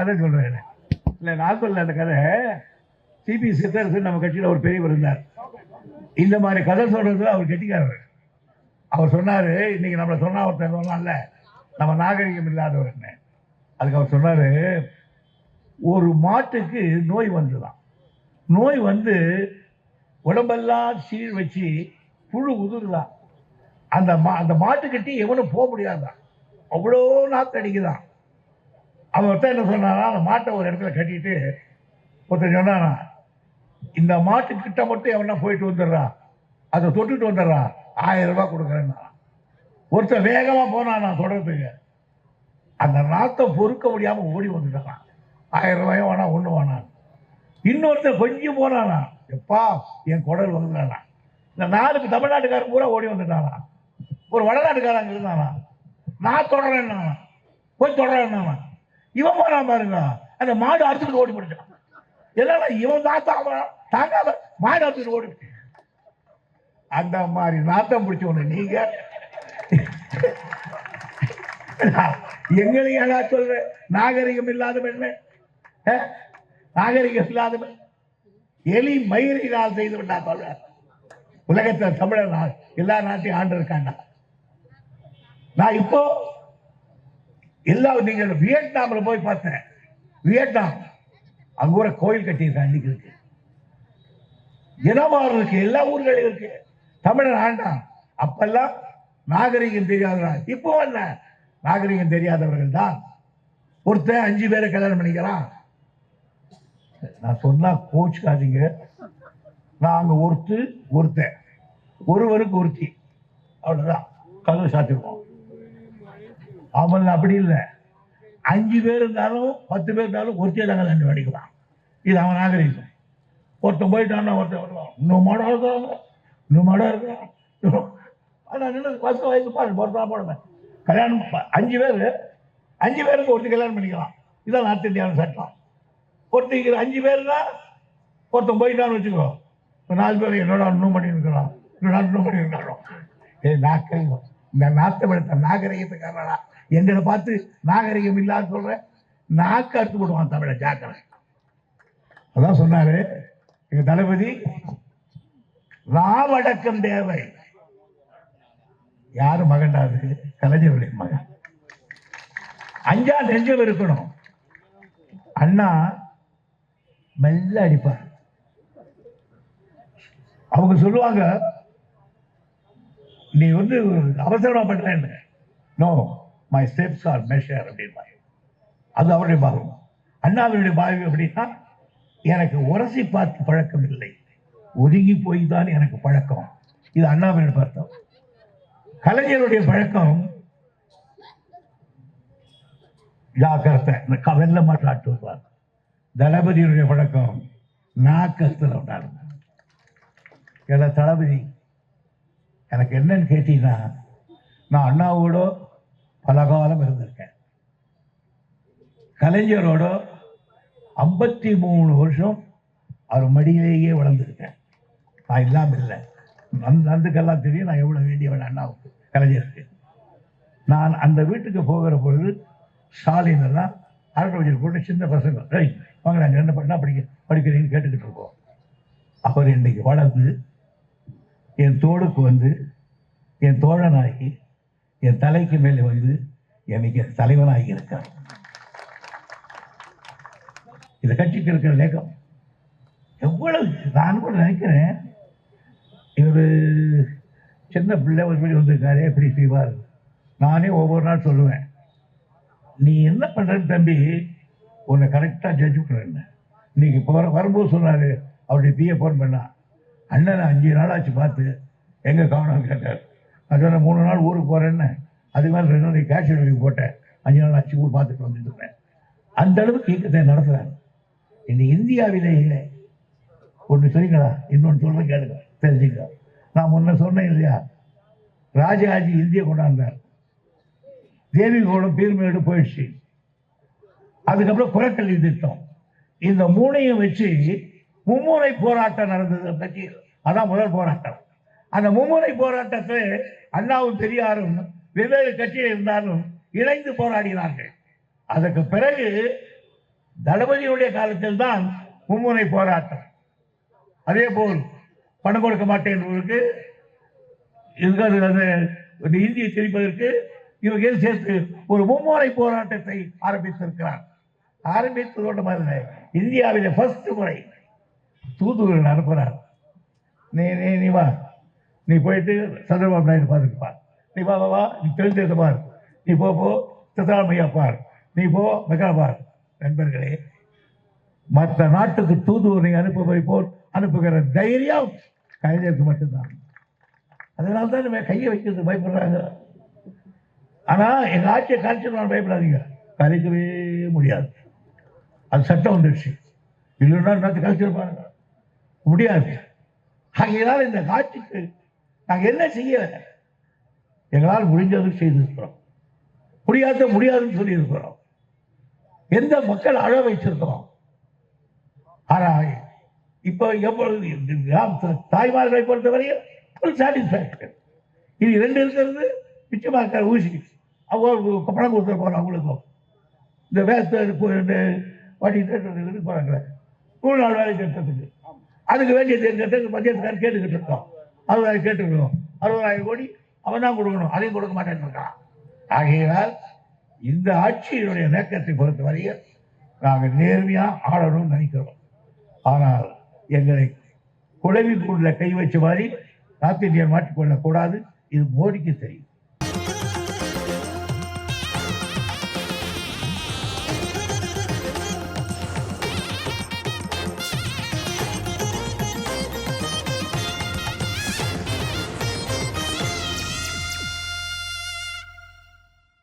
கதை சொல்றேன். இல்லை நான் சொல்ல அந்த கதை. சிபி சித்தரசன் நம்ம கட்சியில் ஒரு பெரியவர் இருந்தார். இந்த மாதிரி கதை சொல்றதுல அவர் கெட்டிக்காரர். அவர் சொன்னாரு, இன்னைக்கு நம்மளை சொன்னா ஒருத்தர் சொன்னான்ல, நம்ம நாகரிகம் இல்லாதவர் என்ன. அதுக்கு அவர் சொன்னாரு, ஒரு மாட்டுக்கு நோய் வந்துதான். நோய் வந்து உடம்பெல்லாம் சீர் வச்சு புழு உதிர்தான். அந்த மாட்டுக்கிட்ட எவனும் போக முடியாதான், அவ்வளோ நாத்து அடிக்குதான். அவன் ஒருத்தர் என்ன சொன்னானா, அந்த மாட்டை ஒரு இடத்துல கட்டிட்டு ஒருத்தர் சொன்னானா, இந்த மாட்டுக்கிட்ட மட்டும் எவனா போயிட்டு வந்துடுறா, அதை தொட்டுட்டு வந்துடுறா, 1000 ரூபாய் கொடுக்குறேன்னா. ஒருத்தர் வேகமா போனானா தொடர்றதுக்கு, அந்த நாத்தை பொறுக்க முடியாம ஓடி வந்துட்டான். 1000 ரூபாயும் வேணா ஒண்ணு வேணாம். இன்னொருத்தர் கொஞ்சம் போனானா, எப்பா என் குடல் வந்துட்டானா. இந்த 4 தமிழ்நாட்டுக்காரன் பூரா ஓடி வந்துட்டானா. ஒரு வடநாட்டுக்காரன் அங்க இருந்தானா, நான் தொடறேன், போய் தொடறேன். இவன் போனா பாருங்க, அந்த மாடு அறுத்துட்டு ஓடி போயிட்டான். எல்லாம் இவன் நாத்தம் தாங்காம மாடு அறுத்துட்டு ஓடி. அந்த மாதிரி நாத்தம் பிடிச்சவனு நீங்க எங்களையா சொல்ற நாகரிகம் இல்லாதவன், நாகரிகம் இல்லாதவன். எலி மயிரினால் செய்து விட்டா சொல்ற. உலகத்தில் தமிழர் எல்லா நாட்டையும் ஆண்டு இருக்காண்டா. நான் இப்போ எல்லா, நீங்க வியட்நாம்ல போய் பார்த்தேன். வியட்நாம் அங்க ஒரு கோயில் கட்டியிருக்காங்க. இன்னைக்கு இருக்கு, இனமாறு இருக்கு, எல்லா ஊர்களும் இருக்கு. தமிழர் ஆண்டான். அப்பெல்லாம் நாகரிகம் தெரியாதவர்கள். இப்போ என்ன, நாகரிகம் தெரியாதவர்கள் தான். ஒருத்தன் 5 பேரை கல்யாணம் பண்ணிக்கிறான். நான் சொன்னா கோச்சுக்காதீங்க. நாங்க ஒருத்தன் ஒருவருக்கு ஒருத்தி, அவ்வளவுதான். கதவு சாத்திருக்கோம். அவன் அப்படி இல்லை. 5 பேர் இருந்தாலும் 10 பேர் இருந்தாலும் ஒருத்தியை தான் கல்யாணம் பண்ணிக்கலாம். இது அவன் நாகரிகம். ஒருத்தன் போயிட்டான்னா ஒருத்தன் வருவான், இன்னும் மாடா இருக்கிறாங்க, இன்னும் மாடா இருக்கிறான். அதான் 10 வயசு பாருங்க, பொறுத்தான் போடுங்க. கல்யாணம் 5 பேருக்கு ஒருத்தர் கல்யாணம் பண்ணிக்கலாம். இதான் நார்த் இந்தியாவின் சட்டம். ஒருத்தர் 5 பேர்னா ஒருத்தன் போயிட்டான்னு வச்சுக்கோ, 4 பேர் என்னோட இன்னும் பண்ணி இருக்கிறான், இன்னும் பண்ணி இருக்கிறோம். நாக்கை இந்த நாட்டை விடுத்த நாகரிகத்துக்காரா எங்களை பார்த்து நாகரிகம் இல்லாத சொல்ற. நாக்கு அறுத்து போடுவான் தமிழ, ஜாக்கிர. அதான் சொன்னாரு எங்க தளபதி, ராவடக்கம் தேவை. யாரு மகன்டாது? கலைஞருடைய மகன். 5 நெஞ்சம் இருக்கணும். அண்ணா மெல்ல அடிப்பார். அவங்க சொல்லுவாங்க, நீ வந்து அவசரமா பண்றேன்னு. No, my steps are measure அப்படின்னா. அது அவருடைய பாவம். அண்ணாவினுடைய பாவம் எப்படின்னா, எனக்கு உரசி பார்த்து பழக்கம் இல்லை, ஒதுங்கி போய் தான் எனக்கு பழக்கம். இது அண்ணாவினுடைய பழக்கம். கலைஞருடைய பழக்கம் ஜாக்கிரதை, வெள்ள மாட்டாட்டு வருவார். தளபதியுடைய பழக்கம் நாக்கத்தில் விட்டாருங்க. தளபதி எனக்கு என்னன்னு கேட்டீங்கன்னா, நான் அண்ணாவோட பல காலம் இருந்திருக்கேன். கலைஞரோட 53 வருஷம் அவர் மடியிலேயே வளர்ந்துருக்கேன். நான் இல்லாமல் இல்லை. நந்துக்கெல்லாம் தெரியும் நான் எவ்வளோ வேண்டியவன் அண்ணாவுக்கு, கலைஞருக்கு. நான் அந்த வீட்டுக்கு போகிற பொழுது ஸ்டாலின் எல்லாம் அரட்டை வச்சுட்டு போட்டு சின்ன பசங்க, வாங்க நாங்கள் என்ன பண்ணா படிக்கிறீங்கன்னு கேட்டுக்கிட்டு இருக்கோம். அவர் இன்னைக்கு வளர்ந்து என் தோளுக்கு வந்து என் தோழனாகி என் தலைக்கு மேலே வந்து எனக்கு தலைவனாகி இருக்கார். இந்த கட்சிக்கு இருக்கிற லேகம் எவ்வளவு. நான் கூட நினைக்கிறேன், இவர் சின்ன பிள்ளை ஒரு வீடு வந்திருக்காரு, எப்படி செய்வார். நானே ஒவ்வொரு நாள் சொல்லுவேன், நீ என்ன பண்றன்னு தம்பி, உன்னை கரெக்டாக ஜட்ஜ் பண்ணுறேன். இன்னைக்கு வரும்போது சொன்னாரு, அவருடைய பிஏ ஃபோன் பண்ணா, அண்ணன் 5 நாள் ஆச்சு பார்த்து, எங்கே காணும் கேட்டார். நான் சொன்னேன் 3 நாள் ஊருக்கு போகிறேன்னு. அதுக்கு மேலே 2 நாளைக்கு கேஷ் டெலிவரி போட்டேன். 5 நாள் ஆச்சு ஊர் பார்த்துட்டு வந்துருக்கேன். அந்த அளவுக்கு இயக்கத்தை நடத்துகிறாங்க. இந்த இந்தியாவிலேயே ஒன்று சொல்லிங்களா, இன்னொன்று சொல்ல கேளுங்க, தெரிஞ்சுங்க. நான் முன்ன சொன்னேன் இல்லையா, ராஜாஜி இந்திய கொண்டாந்தார். தேவிகோடம் பீர்மேடு போயிடுச்சு. அதுக்கப்புறம் குலக்கல்வி திட்டம். இந்த 3ஐயும் வச்சு மும்முனை போராட்டம் நடந்தது கட்சியில். அதான் முதல் போராட்டம். அந்த மும்முனை போராட்டத்தை அண்ணாவும் பெரியாரும் வெவ்வேறு கட்சியில் இருந்தாலும் இணைந்து போராடினார்கள். அதற்கு பிறகு தளபதியுடைய காலத்தில் தான் மும்முனை போராட்டம். அதே போல் பணம் கொடுக்க மாட்டேன் என்பதற்கு இந்தியை திணிப்பதற்கு இவர்கள் சேர்த்து ஒரு மும்முறை போராட்டத்தை ஆரம்பித்திருக்கிறார். ஆரம்பித்ததோட மாதிரி இந்தியாவிலே ஃபர்ஸ்ட் முறை தூதுவர்கள் அனுப்புகிறார். நீ வா, நீ போயிட்டு சந்திரபாபு நாயுடு பார்த்துட்டு நீ வா வா, நீ தெரிஞ்சதை பார், நீ போ சித்தராமையா பார், நீ போ மெகா பார். நண்பர்களே, மற்ற நாட்டுக்கு தூதுவரை அனுப்புவதை போல் அனுப்புகிற தைரியம் கலைஞருக்கு மட்டும்தான். அதனால தான் நம்ம கையை வைக்கிறது பயப்படுறாங்க. ஆனா எங்க ஆட்சியை கலைச்சிடலாம் பயப்படாதீங்க, கலைக்கவே முடியாது. அது சட்டம் வந்துடுச்சு. இல்லைன்னா நாட்டு கலைச்சிருப்பாங்க முடியாது. ஆகையினால் இந்த ஆட்சிக்கு நாங்கள் என்ன செய்ய, எங்களால் முடிஞ்சது செய்திருக்கிறோம், முடியாதுன்னு சொல்லியிருக்கிறோம். எந்த மக்கள் அழ வைச்சிருக்கிறோம். ஆனால் இப்போ எப்பொழுது தாய்மார்களை பொறுத்தவரையில் ஒரு சாட்டிஸ்ஃபேக்ஷன். இது 2 இருக்கிறது மிச்சமாக ஊசி அவங்க பணம் கொடுத்துட்டு போகிறோம். அவங்களுக்கும் இந்த வாட்டி போகிறாங்களே 3 நாள் வேலை திட்டத்துக்கு, அதுக்கு வேண்டிய மத்தியத்துக்காரர் கேட்டுக்கிட்டு இருக்கோம். 60,000 கேட்டுக்கணும், 60,000 கோடி அவன் தான் கொடுக்கணும், அதையும் கொடுக்க மாட்டேன்னு இருக்கான். ஆகையால் இந்த ஆட்சியினுடைய நோக்கத்தை பொறுத்தவரையில் நாங்கள் நேர்மையாக ஆளணும்னு நினைக்கிறோம். ஆனால் எங்களை குழவிக்குள்ள கை வச்ச மாதிரி நார்த் இந்தியன் மாற்றிக்கொள்ளக்கூடாது. இது மோடிக்கு தெரியும்.